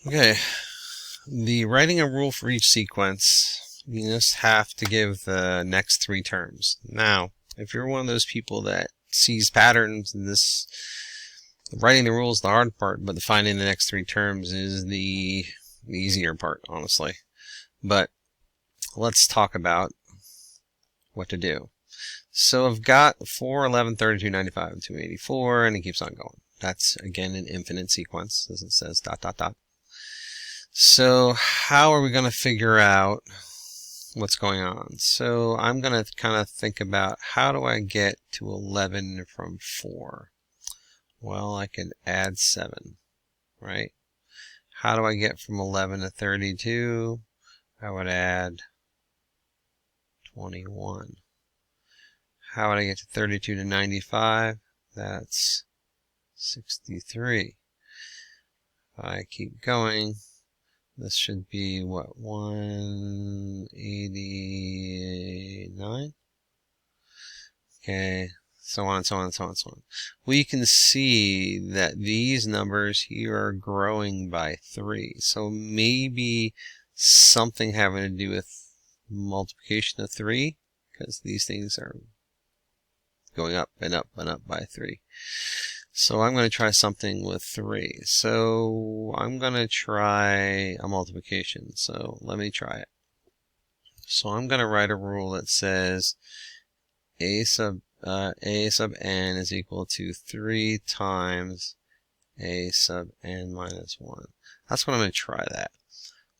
Okay, the writing a rule for each sequence, you just have to give the next three terms. Now, if you're one of those people that sees patterns, this writing the rule is the hard part, but finding the next three terms is the easier part, honestly. But let's talk about what to do. So I've got 4, 11, 32, 95, and 284, and it keeps on going. That's, again, an infinite sequence, as it says, dot, dot, dot. So how are we going to figure out what's going on? So I'm going to kind of think about, how do I get to 11 from 4? Well, I can add 7, right? How do I get from 11 to 32? I would add 21. How would I get to 32 to 95? That's 63. If I keep going, this should be, what, 189? Okay, so on and so on and so on and so on. We can see that these numbers here are growing by 3. So maybe something having to do with multiplication of 3, because these things are going up and up and up by 3. So I'm going to try something with 3. So I'm going to try a multiplication. So let me try it. So I'm going to write a rule that says a sub n is equal to 3 times a sub n minus 1. That's what I'm going to try that.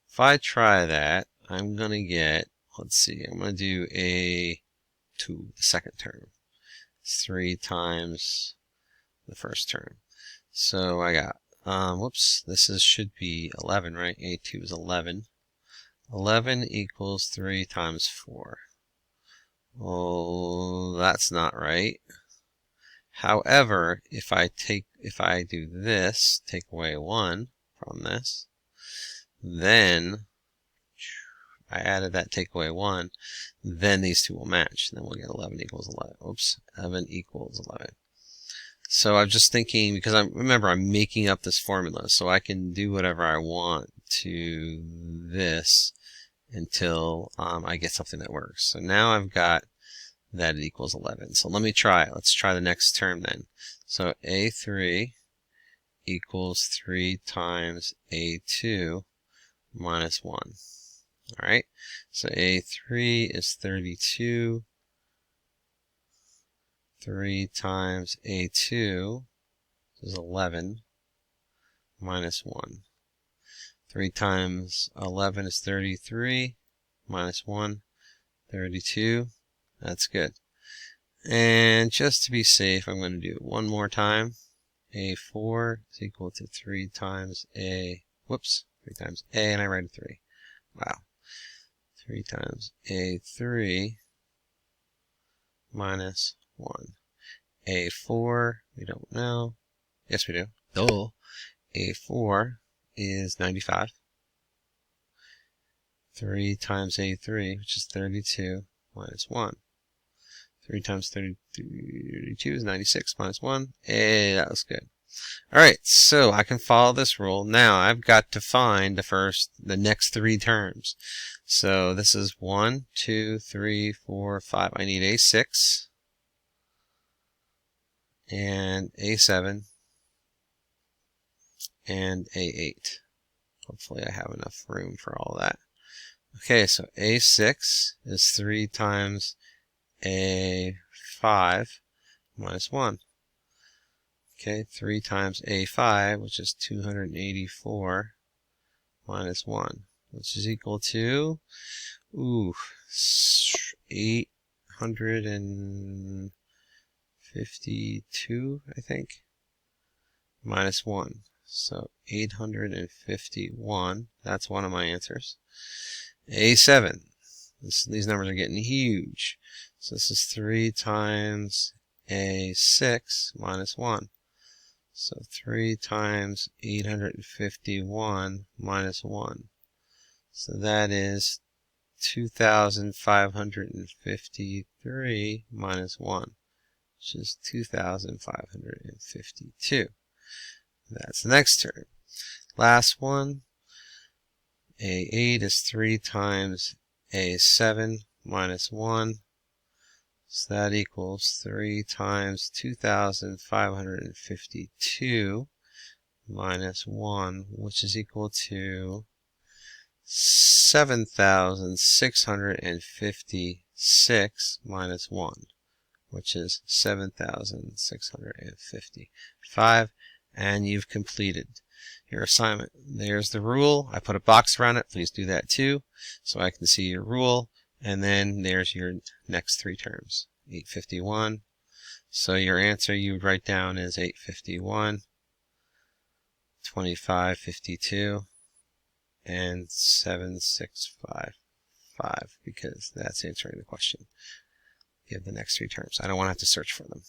If I try that, I'm going to get, let's see, I'm going to do a 2, the second term. It's 3 times the first term. So I got, whoops, should be 11, right? A2 is 11. 11 equals 3 times 4. Oh, that's not right. However, if I do this, take away 1 from this, then I added that take away 1, then these two will match. Then we'll get 11 equals 11. Oops, 11 equals 11. So I'm just thinking, because remember I'm making up this formula, so I can do whatever I want to this until I get something that works. So now I've got that it equals 11. So let me try it. Let's try the next term then. So A3 equals 3 times A2 minus 1. Alright, so A3 is 32. 3 times A2 is 11 minus 1. 3 times 11 is 33 minus 1, 32. That's good. And just to be safe, I'm going to do it one more time. A4 is equal to 3 times A, 3 times A, and I write a 3. Wow. 3 times A3 minus 1. A4, we don't know. Yes, we do. Duh. A4 is 95. 3 times A3, which is 32, minus 1. 3 times 32 is 96 minus 1. Hey, that was good. Alright, so I can follow this rule. Now I've got to find the next 3 terms. So this is 1, 2, 3, 4, 5. I need A6 and A7 and A8. Hopefully I have enough room for all of that. Okay, so A6 is 3 times A5 minus 1. Okay, 3 times A5, which is 284 minus 1, which is equal to 852, I think, minus 1. So 851, that's one of my answers. A7, these numbers are getting huge. So this is 3 times A6 minus 1. So 3 times 851 minus 1. So that is 2,553 minus 1, which is 2,552. That's the next term. Last one, A8 is 3 times A7 minus 1. So that equals 3 times 2,552 minus 1, which is equal to 7,656 minus 1, which is 7,655, and you've completed your assignment. There's the rule. I put a box around it. Please do that too, so I can see your rule. And then there's your next three terms, 851. So your answer you would write down is 851, 2552, and 7655, because that's answering the question. You have the next three terms. I don't want to have to search for them.